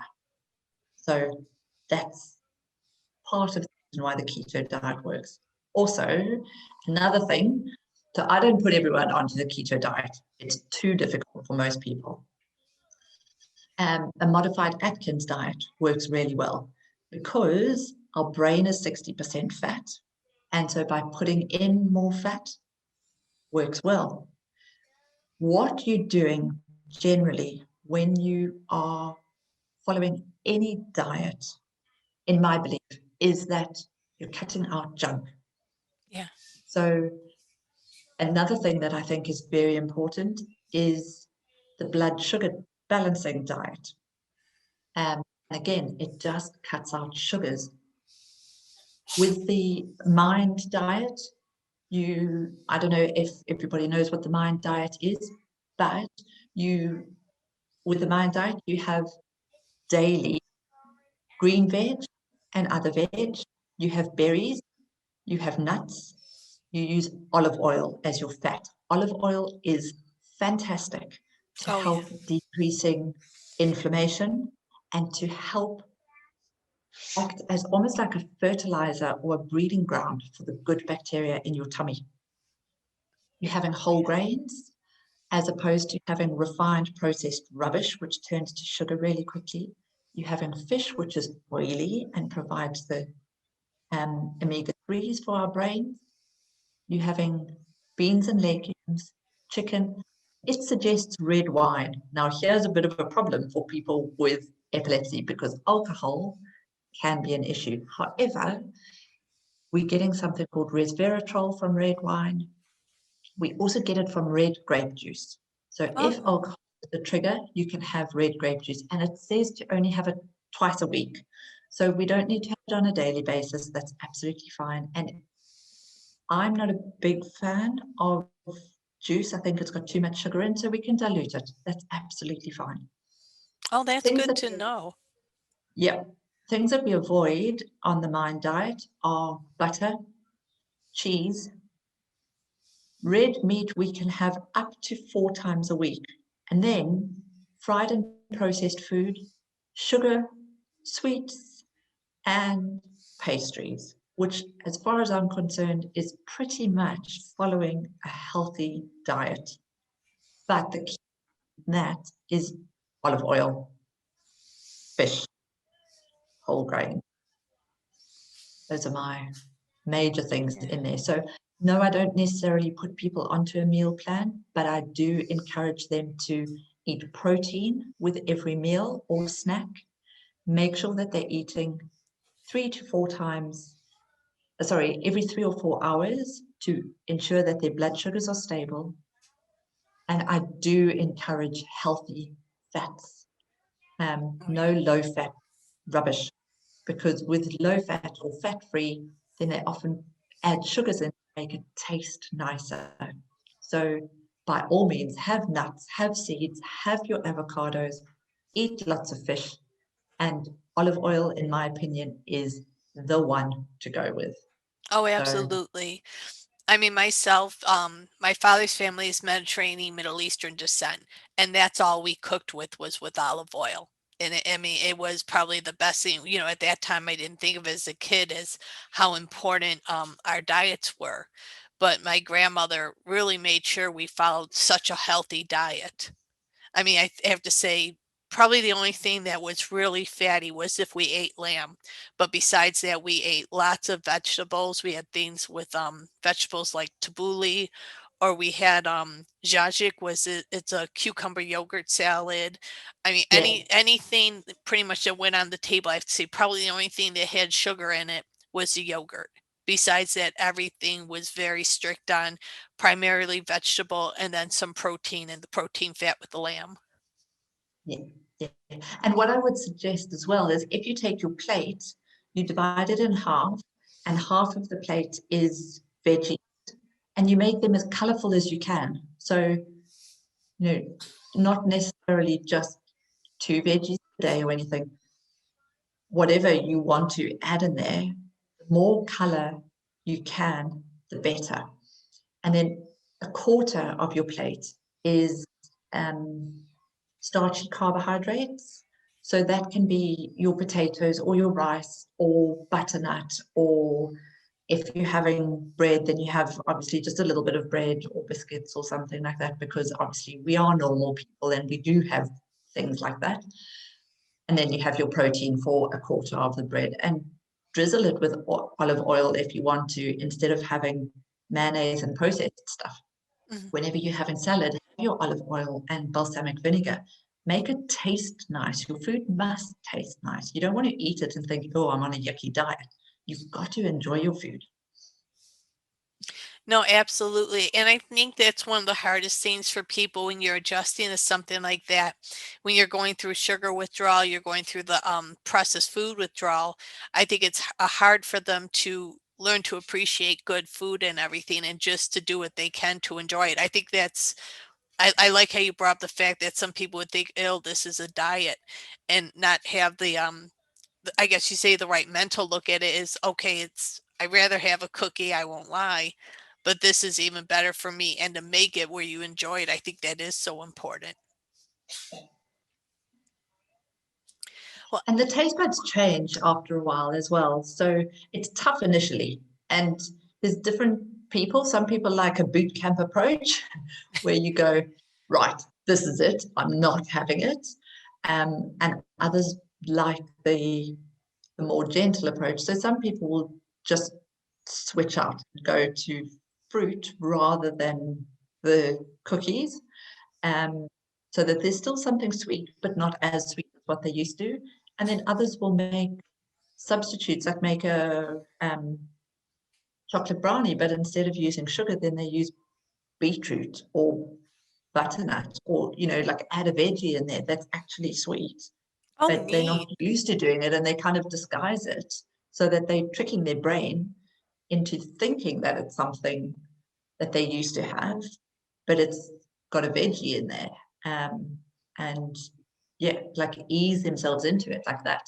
So that's part of the reason why the keto diet works. Also, another thing, so I don't put everyone onto the keto diet. It's too difficult for most people. A modified Atkins diet works really well because our brain is 60% fat. And so by putting in more fat works well. What you're doing generally when you are following any diet, in my belief, is that you're cutting out junk. Yeah. So Another thing that I think is very important is the blood sugar balancing diet. Again, it just cuts out sugars. With the mind diet, I don't know if everybody knows what the mind diet is, but with the mind diet, you have daily green veg and other veg, you have berries, you have nuts, you use olive oil as your fat. Olive oil is fantastic to Oh, yeah. help decreasing inflammation and to help act as almost like a fertilizer or a breeding ground for the good bacteria in your tummy. You're having whole grains as opposed to having refined processed rubbish, which turns to sugar really quickly. You're having fish, which is oily and provides the omega-3s for our brains. You're having beans and legumes, chicken. It suggests red wine. Now, here's a bit of a problem for people with epilepsy because alcohol can be an issue. However, we're getting something called resveratrol from red wine. We also get it from red grape juice. So if Oh, alcohol is the trigger, you can have red grape juice. And it says to only have it twice a week. So we don't need to have it on a daily basis. That's absolutely fine. And I'm not a big fan of juice. I think it's got too much sugar in, so we can dilute it. That's absolutely fine. oh, that's Things good that to know. Yeah, things that we avoid on the mind diet are butter, cheese, red meat we can have up to 4 times a week, and then fried and processed food, sugar, sweets, and pastries, which, as far as I'm concerned, is pretty much following a healthy diet. But the key in that is olive oil, fish, whole grain. Those are my major things Yeah. in there. So no, I don't necessarily put people onto a meal plan, but I do encourage them to eat protein with every meal or snack. Make sure that they're eating 3 to 4 times, every 3 or 4 hours to ensure that their blood sugars are stable. And I do encourage healthy fats, Oh, no yeah. low fat rubbish, because with low fat or fat free, then they often add sugars in to make it taste nicer. So by all means, have nuts, have seeds, have your avocados, eat lots of fish, and olive oil, in my opinion, is the one to go with. Oh, So absolutely. I mean, myself, my father's family is Mediterranean, Middle Eastern descent, and that's all we cooked with was with olive oil. And I mean, it was probably the best thing. At that time, I didn't think of it as a kid as how important our diets were. But my grandmother really made sure we followed such a healthy diet. I mean, I have to say, probably the only thing that was really fatty was if we ate lamb. But besides that, we ate lots of vegetables. We had things with vegetables like tabbouleh, or we had zhazhik it's a cucumber yogurt salad. I mean, yeah, anything pretty much that went on the table, I have to say probably the only thing that had sugar in it was the yogurt. Besides that, everything was very strict on primarily vegetable and then some protein and the protein fat with the lamb. yeah, yeah. And what I would suggest as well is if you take your plate, you divide it in half, and half of the plate is veggie, and you make them as colorful as you can. So, not necessarily just 2 veggies a day or anything. Whatever you want to add in there, the more color you can, the better. And then a quarter of your plate is starchy carbohydrates. So that can be your potatoes or your rice or butternut, or if you're having bread, then you have obviously just a little bit of bread or biscuits or something like that, because obviously we are normal people and we do have things like that. And then you have your protein for a quarter of the bread, and drizzle it with olive oil if you want to, instead of having mayonnaise and processed stuff. Mhm. Whenever you're having salad, have your olive oil and balsamic vinegar. Make it taste nice. Your food must taste nice. You don't want to eat it and think, oh, I'm on a yucky diet. You've got to enjoy your food. No, absolutely. And I think that's one of the hardest things for people when you're adjusting to something like that. When you're going through sugar withdrawal, you're going through the processed food withdrawal. I think it's hard for them to learn to appreciate good food and everything and just to do what they can to enjoy it. I think I like how you brought up the fact that some people would think, "Oh, this is a diet," and not have I guess you say the right mental look at it is, okay, I'd rather have a cookie, I won't lie, but this is even better for me. And to make it where you enjoy it, I think that is so important. Well, And the taste buds change after a while as well. So it's tough initially. And there's different people. Some people like a boot camp approach where you go, right, this is it. I'm not having it. And others like the more gentle approach. So some people will just switch out and go to fruit rather than the cookies. Um, so that there's still something sweet, but not as sweet as what they used to. And then others will make substitutes, like make a chocolate brownie, but instead of using sugar, then they use beetroot or butternut, or like add a veggie in there that's actually sweet, oh, but they're not neat. used to doing it, and they kind of disguise it so that they're tricking their brain into thinking that it's something that they used to have, but it's got a veggie in there. And yeah, like ease themselves into it like that.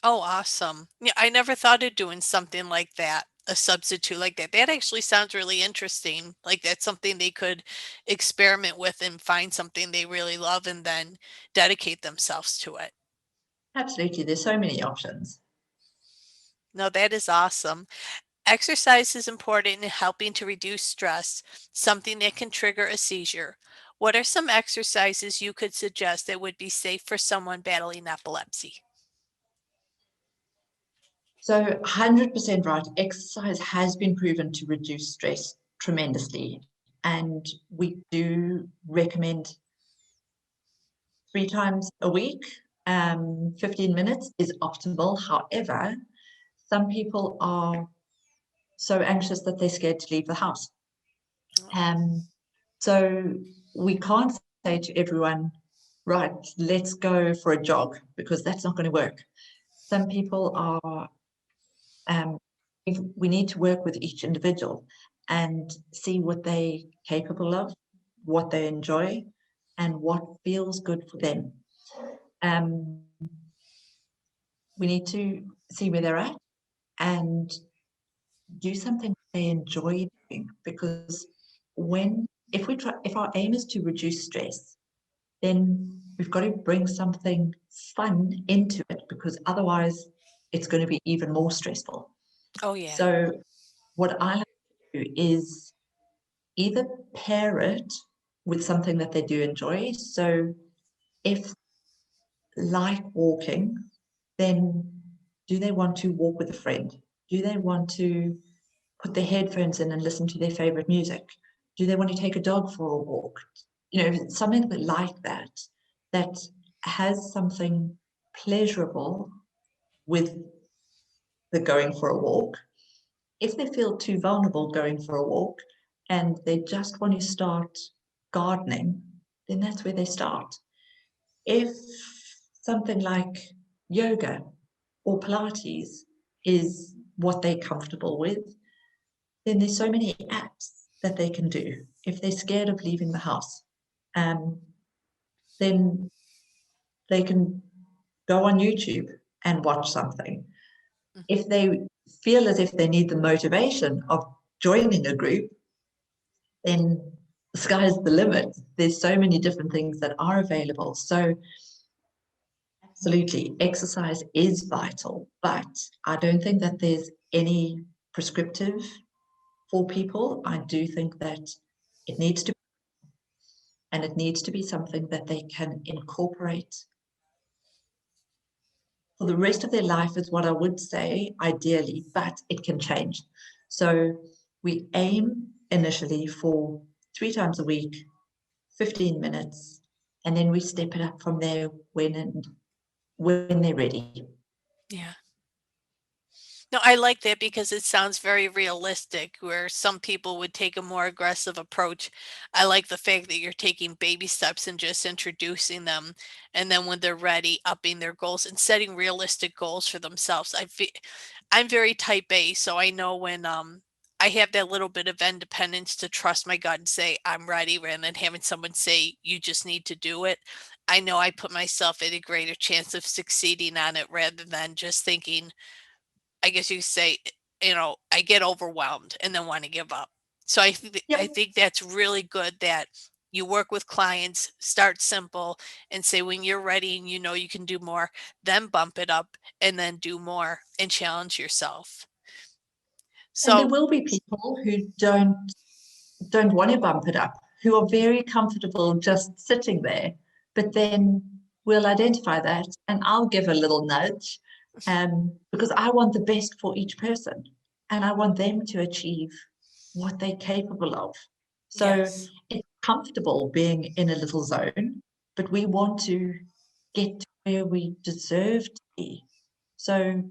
Oh, awesome. Yeah, I never thought of doing something like that, a substitute like that. That actually sounds really interesting. Like that's something they could experiment with and find something they really love and then dedicate themselves to it. Absolutely, there's so many options. No, that is awesome. Exercise is important in helping to reduce stress, something that can trigger a seizure. What are some exercises you could suggest that would be safe for someone battling epilepsy? So 100% right. Exercise has been proven to reduce stress tremendously. And we do recommend 3 times a week. 15 minutes is optimal. However, some people are so anxious that they're scared to leave the house. Um, so we can't say to everyone, right, let's go for a jog, because that's not going to work. Some people are, um, we need to work with each individual and see what they're capable of, what they enjoy, and what feels good for them. Um, we need to see where they're at and do something they enjoy doing, because when if our aim is to reduce stress, then we've got to bring something fun into it, because otherwise it's going to be even more stressful. Oh, yeah. So what I like to do is either pair it with something that they do enjoy. So if like walking, then do they want to walk with a friend? Do they want to put their headphones in and listen to their favorite music? Do they want to take a dog for a walk? Something like that, that has something pleasurable with the going for a walk. If they feel too vulnerable going for a walk and they just want to start gardening, then that's where they start. If something like yoga or Pilates is what they're comfortable with, then there's so many apps that they can do. If they're scared of leaving the house, um, then they can go on YouTube and watch something. Mhm. If they feel as if they need the motivation of joining a group, then the sky's the limit. There's so many different things that are available. So absolutely, exercise is vital, but I don't think that there's any prescriptive for people. I do think that it needs to, and it needs to be something that they can incorporate for the rest of their life, is what I would say, ideally, but it can change. So we aim initially for 3 times a week, 15 minutes, and then we step it up from there when they're ready. Yeah. No, I like that because it sounds very realistic, where some people would take a more aggressive approach. I like the fact that you're taking baby steps and just introducing them, and then when they're ready, upping their goals and setting realistic goals for themselves. I'm very type A, so I know when I have that little bit of independence to trust my gut and say I'm ready, rather than having someone say you just need to do it. I know I put myself at a greater chance of succeeding on it rather than just thinking, I guess you could say, I get overwhelmed and then want to give up. So I Yep. think that's really good that you work with clients, start simple and say when you're ready and you know you can do more, then bump it up and then do more and challenge yourself. And there So, will be people who don't want to bump it up, who are very comfortable just sitting there. But then we'll identify that and I'll give a little nudge, because I want the best for each person and I want them to achieve what they're capable of. So yes. it's comfortable being in a little zone, but we want to get to where we deserve to be. So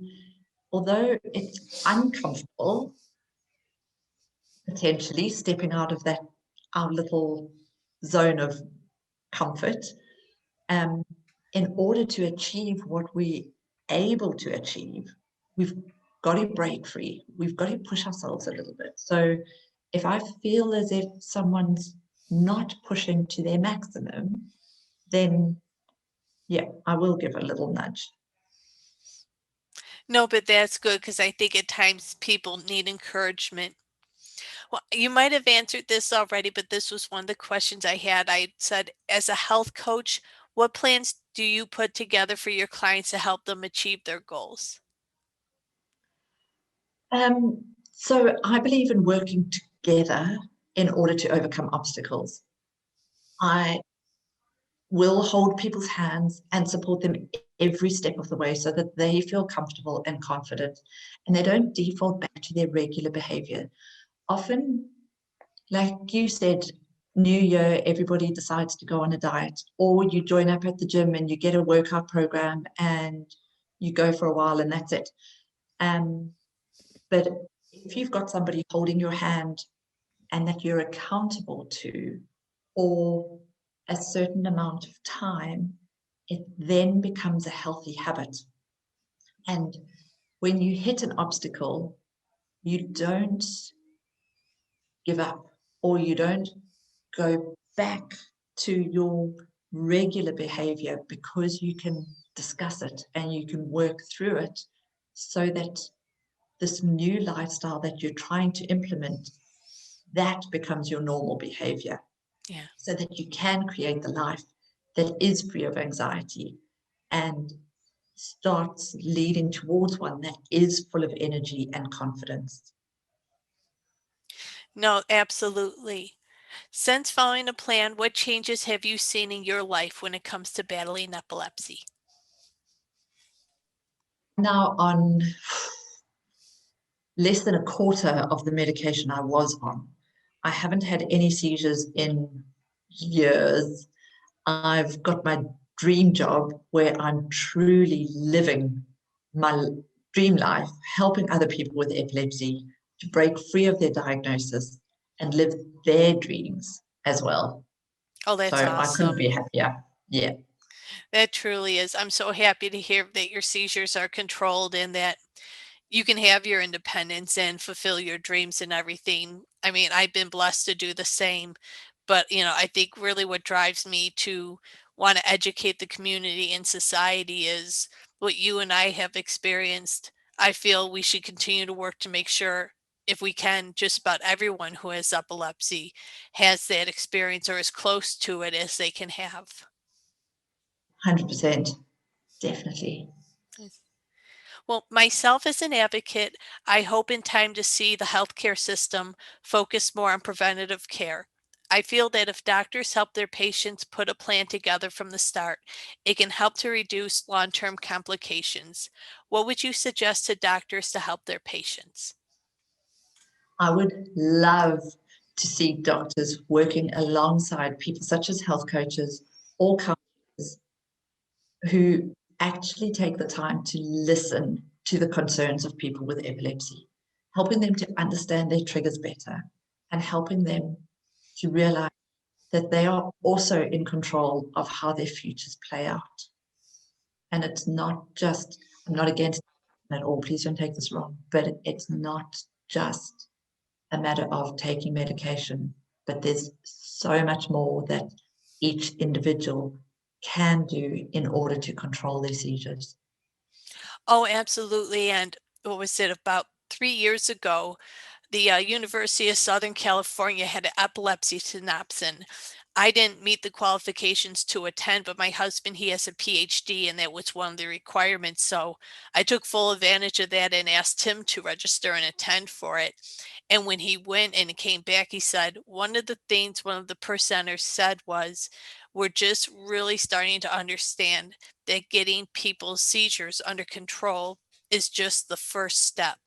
although it's uncomfortable, potentially stepping out of that our little zone of comfort, um, in order to achieve what we're able to achieve, we've got to break free. We've got to push ourselves a little bit. So if I feel as if someone's not pushing to their maximum, then yeah, I will give a little nudge. No, but that's good because I think at times people need encouragement. Well, you might have answered this already, but this was one of the questions I had. I said, as a health coach, what plans do you put together for your clients to help them achieve their goals? So I believe in working together in order to overcome obstacles. I will hold people's hands and support them every step of the way so that they feel comfortable and confident and they don't default back to their regular behavior. Often, like you said, New Year, everybody decides to go on a diet, or you join up at the gym and you get a workout program and you go for a while and that's it. Um, but if you've got somebody holding your hand and that you're accountable to for a certain amount of time, it then becomes a healthy habit. And when you hit an obstacle, you don't give up or you don't go back to your regular behavior because you can discuss it and you can work through it so that this new lifestyle that you're trying to implement, that becomes your normal behavior Yeah. so that you can create the life that is free of anxiety and starts leading towards one that is full of energy and confidence. No, absolutely. Since following a plan, what changes have you seen in your life when it comes to battling epilepsy? Now on less than a quarter of the medication I was on. I haven't had any seizures in years. I've got my dream job where I'm truly living my dream life, helping other people with epilepsy to break free of their diagnosis and live their dreams as well. Oh, So that's I couldn't awesome. be happier. Yeah, That truly is. I'm so happy to hear that your seizures are controlled and that you can have your independence and fulfill your dreams and everything. I mean, I've been blessed to do the same, but I think really what drives me to want to educate the community and society is what you and I have experienced. I feel we should continue to work to make sure, if we can, just about everyone who has epilepsy has that experience or as close to it as they can have. 100%. Definitely. Well, myself as an advocate, I hope in time to see the healthcare system focus more on preventative care. I feel that if doctors help their patients put a plan together from the start, it can help to reduce long-term complications. What would you suggest to doctors to help their patients? I would love to see doctors working alongside people such as health coaches or counselors who actually take the time to listen to the concerns of people with epilepsy, helping them to understand their triggers better and helping them to realize that they are also in control of how their futures play out. And it's not just, I'm not against it at all, please don't take this wrong, but it's not just a matter of taking medication, but there's so much more that each individual can do in order to control their seizures. Oh, absolutely. And what was it, about 3 years ago, the University of Southern California had an epilepsy synopsis. I didn't meet the qualifications to attend, but my husband, he has a PhD, and that was one of the requirements. So I took full advantage of that and asked him to register and attend for it. And when he went and came back, he said, one of the things one of the presenters said was, we're just really starting to understand that getting people's seizures under control is just the first step.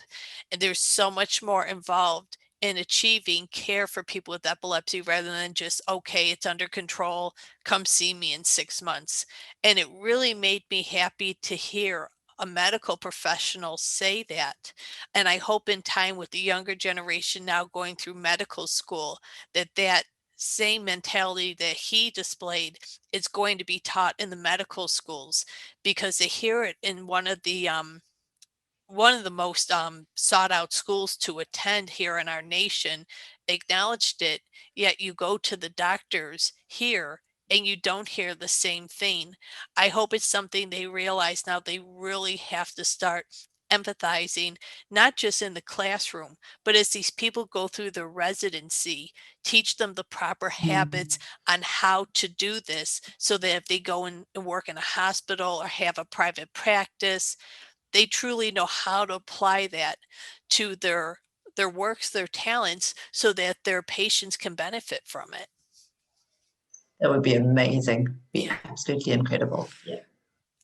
And there's so much more involved in achieving care for people with epilepsy rather than just, okay, it's under control, come see me in 6 months. And it really made me happy to hear a medical professional say that. And I hope in time, with the younger generation now going through medical school, that that same mentality that he displayed is going to be taught in the medical schools, because they hear it in one of the most sought out schools to attend here in our nation acknowledged it, yet you go to the doctors here and you don't hear the same thing. I hope it's something they realize now. They really have to start empathizing, not just in the classroom, but as these people go through the residency, teach them the proper habits on how to do this, so that if they go in and work in a hospital or have a private practice, they truly know how to apply that to their works, their talents, so that their patients can benefit from it. That would be amazing, be Yeah. absolutely incredible. Yeah.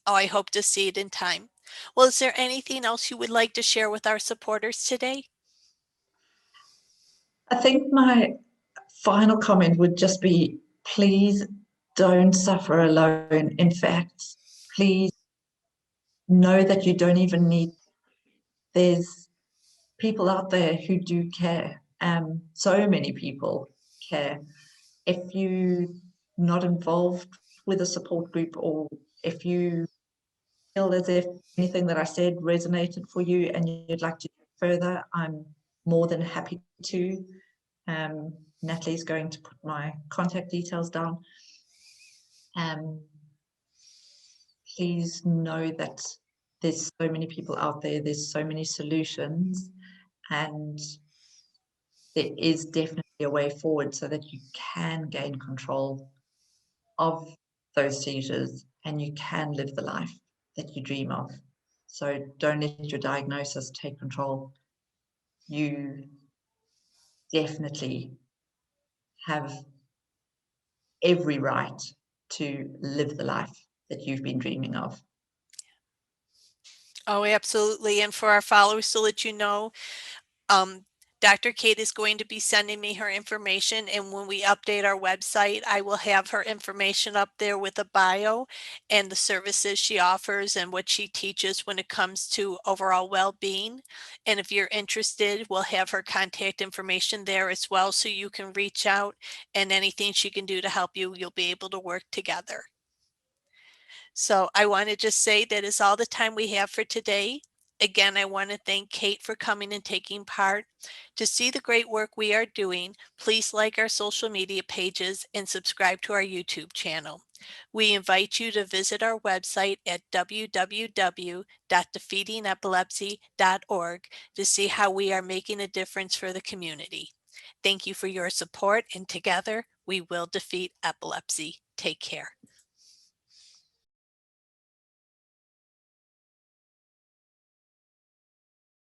Oh, I hope to see it in time. Well, is there anything else you would like to share with our supporters today? I think my final comment would just be, please don't suffer alone. In fact, please know that you don't even need, there's people out there who do care. So many people care. If you're not involved with a support group, or if you feel as if anything that I said resonated for you and you'd like to go further, I'm more than happy to. Natalie's going to put my contact details down. Um, please know that there's so many people out there, there's so many solutions, and there is definitely a way forward so that you can gain control of those seizures and you can live the life that you dream of. So don't let your diagnosis take control. You definitely have every right to live the life that you've been dreaming of. Oh, absolutely. And for our followers, to let you know, Um, Dr. Kate is going to be sending me her information, and when we update our website, I will have her information up there with a bio and the services she offers and what she teaches when it comes to overall well-being. And if you're interested, we'll have her contact information there as well, so you can reach out, and anything she can do to help you, you'll be able to work together. So I want to just say that is all the time we have for today. Again, I want to thank Kate for coming and taking part. To see the great work we are doing, please like our social media pages and subscribe to our YouTube channel. We invite you to visit our website at www.defeatingepilepsy.org to see how we are making a difference for the community. Thank you for your support, and together we will defeat epilepsy. Take care.